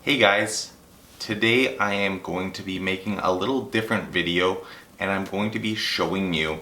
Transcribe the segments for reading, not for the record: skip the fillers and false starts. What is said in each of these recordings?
Hey guys, today I am going to be making a little different video and I'm going to be showing you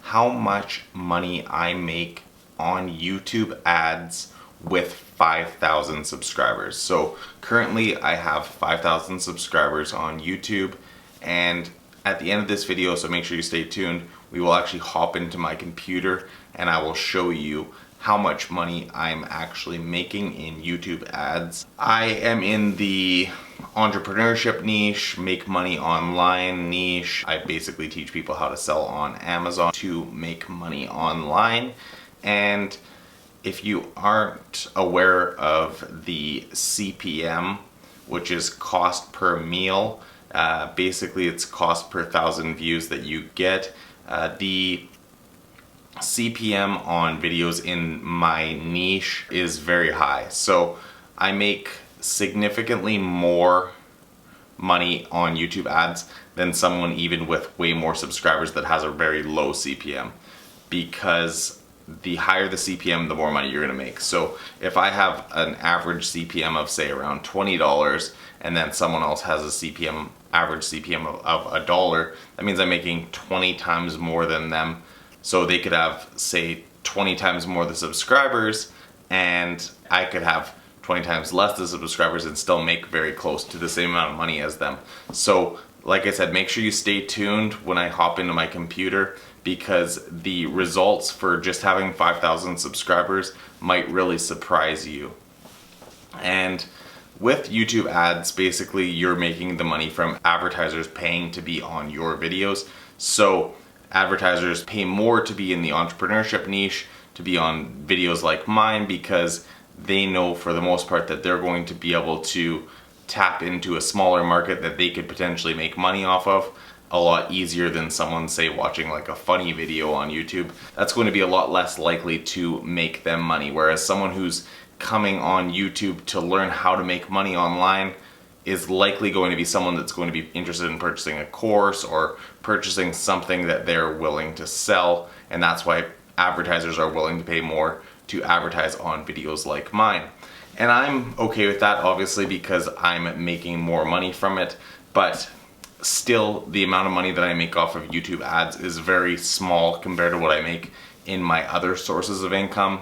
how much money I make on YouTube ads with 5,000 subscribers. So currently I have 5,000 subscribers on YouTube, and at the end of this video, so make sure you stay tuned, we will actually hop into my computer and I will show you how much money I'm actually making in YouTube ads. I am in the entrepreneurship niche, make money online niche. I basically teach people how to sell on Amazon to make money online. And if you aren't aware of the CPM, which is cost per meal, basically it's cost per 1,000 views that you get. The CPM on videos in my niche is very high. So I make significantly more money on YouTube ads than someone even with way more subscribers that has a very low CPM, because the higher the CPM, the more money you're gonna make. So if I have an average CPM of say around $20 and then someone else has a average CPM of $1, that means I'm making 20 times more than them. So they could have, say, 20 times more the subscribers, and I could have 20 times less the subscribers and still make very close to the same amount of money as them. So, like I said, make sure you stay tuned when I hop into my computer, because the results for just having 5,000 subscribers might really surprise you. And with YouTube ads, basically you're making the money from advertisers paying to be on your videos. So advertisers pay more to be in the entrepreneurship niche, to be on videos like mine, because they know for the most part that they're going to be able to tap into a smaller market that they could potentially make money off of a lot easier than someone, say, watching like a funny video on YouTube. That's going to be a lot less likely to make them money, whereas someone who's coming on YouTube to learn how to make money online is likely going to be someone that's going to be interested in purchasing a course or purchasing something that they're willing to sell, and that's why advertisers are willing to pay more to advertise on videos like mine. And I'm okay with that, obviously, because I'm making more money from it, but still the amount of money that I make off of YouTube ads is very small compared to what I make in my other sources of income.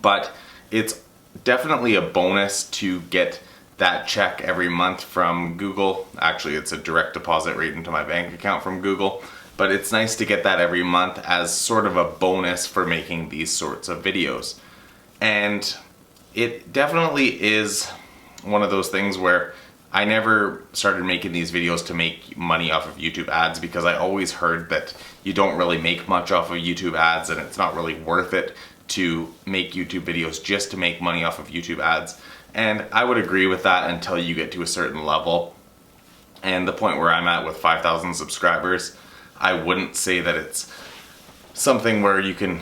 But it's definitely a bonus to get that check every month from Google. Actually, it's a direct deposit right into my bank account from Google, but it's nice to get that every month as sort of a bonus for making these sorts of videos. And it definitely is one of those things where I never started making these videos to make money off of YouTube ads, because I always heard that you don't really make much off of YouTube ads and it's not really worth it to make YouTube videos just to make money off of YouTube ads. And I would agree with that until you get to a certain level. And the point where I'm at with 5,000 subscribers, I wouldn't say that it's something where you can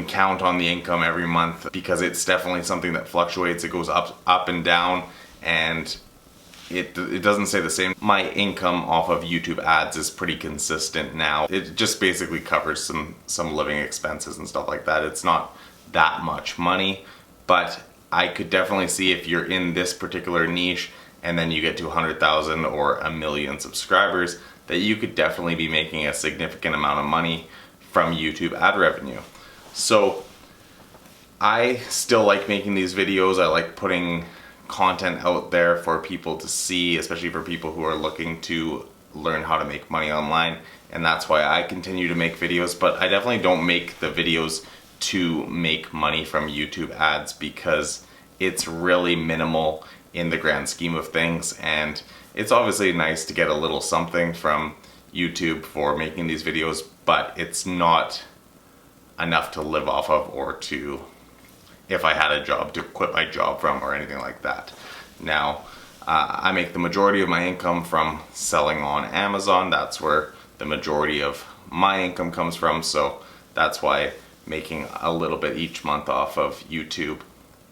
count on the income every month, because it's definitely something that fluctuates. It goes up and down, and it doesn't stay the same. My income off of YouTube ads is pretty consistent now. It just basically covers some living expenses and stuff like that. It's not that much money, but I could definitely see if you're in this particular niche and then you get to 100,000 or 1,000,000 subscribers, that you could definitely be making a significant amount of money from YouTube ad revenue. So I still like making these videos. I like putting content out there for people to see, especially for people who are looking to learn how to make money online, and that's why I continue to make videos. But I definitely don't make the videos to make money from YouTube ads, because it's really minimal in the grand scheme of things, and it's obviously nice to get a little something from YouTube for making these videos, but it's not enough to live off of, or to, if I had a job, to quit my job from, or anything like that. Now, I make the majority of my income from selling on Amazon. That's where the majority of my income comes from, so that's why making a little bit each month off of YouTube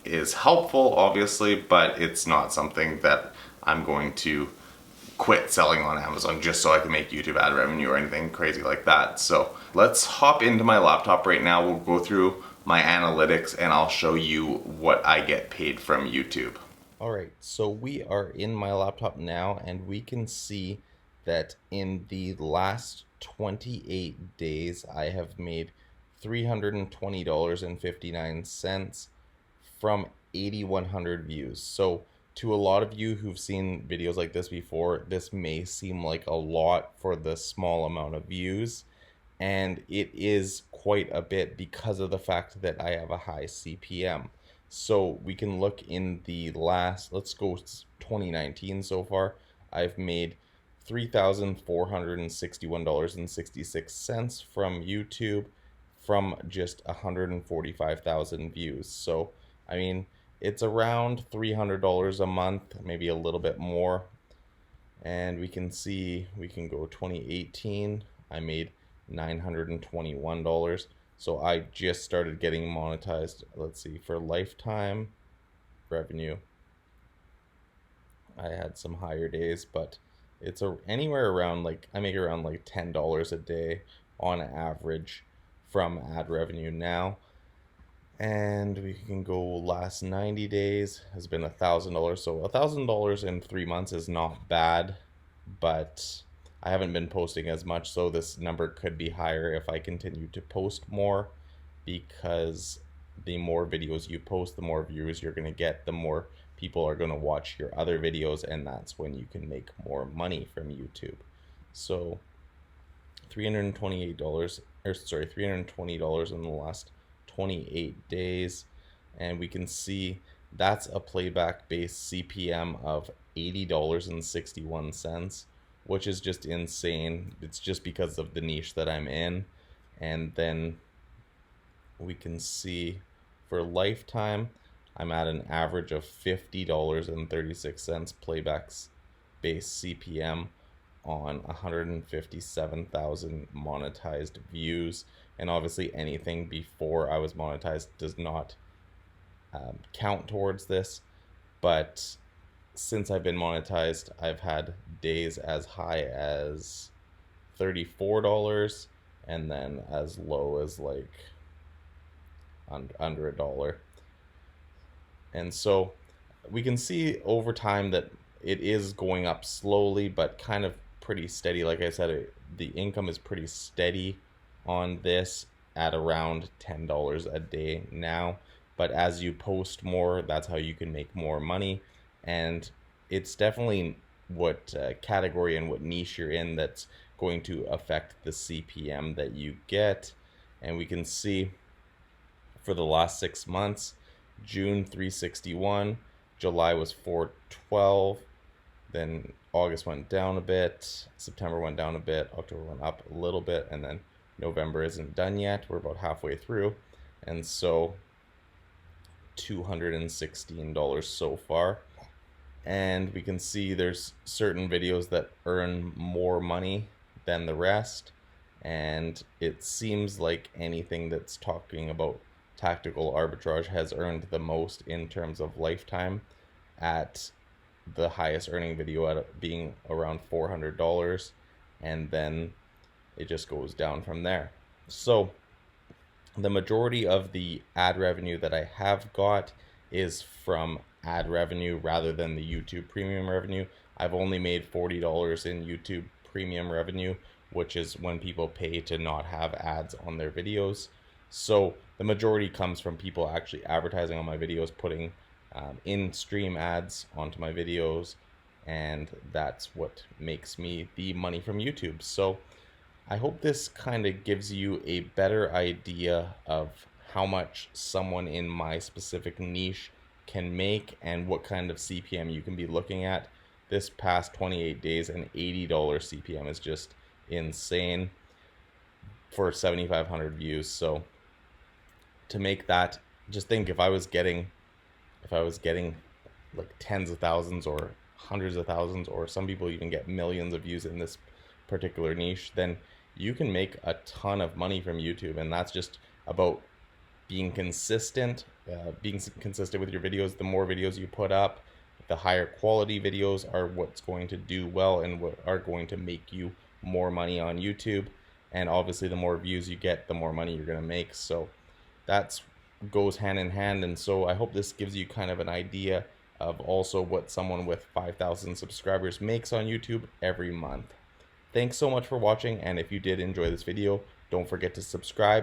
is helpful, obviously, but it's not something that I'm going to quit selling on Amazon just so I can make YouTube ad revenue or anything crazy like that. So let's hop into my laptop right now. We'll go through my analytics and I'll show you what I get paid from YouTube. All right, so we are in my laptop now, and we can see that in the last 28 days, I have made $320.59 from 8,100 views. So, to a lot of you who've seen videos like this before, this may seem like a lot for the small amount of views, and it is quite a bit because of the fact that I have a high CPM. So we can look in the last, let's go 2019 so far. I've made $3,461.66 from YouTube from just 145,000 views. So, I mean, it's around $300 a month, maybe a little bit more. And we can see, we can go 2018, I made $921. So I just started getting monetized. Let's see, for lifetime revenue, I had some higher days, but it's anywhere around, like, I make around like $10 a day on average from ad revenue now. And we can go last 90 days has been $1,000. So $1,000 in 3 months is not bad, but I haven't been posting as much, so this number could be higher if I continue to post more, because the more videos you post, the more views you're going to get, the more people are going to watch your other videos, and that's when you can make more money from YouTube. So $320, or sorry, $320 in the last 28 days, and we can see that's a playback based CPM of $80.61, which is just insane. It's just because of the niche that I'm in. And then we can see for lifetime, I'm at an average of $50.36 playbacks based CPM on 157,000 monetized views. And obviously anything before I was monetized does not count towards this. But since I've been monetized, I've had days as high as $34 and then as low as like under $1. And so we can see over time that it is going up slowly, but kind of pretty steady. Like I said, the income is pretty steady on this at around $10 a day now. But as you post more, that's how you can make more money. And it's definitely what category and what niche you're in that's going to affect the CPM that you get. And we can see for the last 6 months, June 361, July was 412, then August went down a bit, September went down a bit, October went up a little bit, and then November isn't done yet. We're about halfway through, and so $216 so far. And we can see there's certain videos that earn more money than the rest, and it seems like anything that's talking about tactical arbitrage has earned the most in terms of lifetime, at the highest earning video at being around $400, and then it just goes down from there. So the majority of the ad revenue that I have got is from ad revenue rather than the YouTube premium revenue. I've only made $40 in YouTube premium revenue, which is when people pay to not have ads on their videos. So the majority comes from people actually advertising on my videos, putting in-stream ads onto my videos, and that's what makes me the money from YouTube. So I hope this kind of gives you a better idea of how much someone in my specific niche can make and what kind of CPM you can be looking at. This past 28 days, an $80 CPM is just insane for 7,500 views. So to make that, just think if I was getting like tens of thousands or hundreds of thousands, or some people even get millions of views in this particular niche, then you can make a ton of money from YouTube. And that's just about being consistent with your videos. The more videos you put up, the higher quality videos are what's going to do well and what are going to make you more money on YouTube. And obviously the more views you get, the more money you're going to make. So that's goes hand in hand. And so I hope this gives you kind of an idea of also what someone with 5,000 subscribers makes on YouTube every month. Thanks so much for watching, and if you did enjoy this video, don't forget to subscribe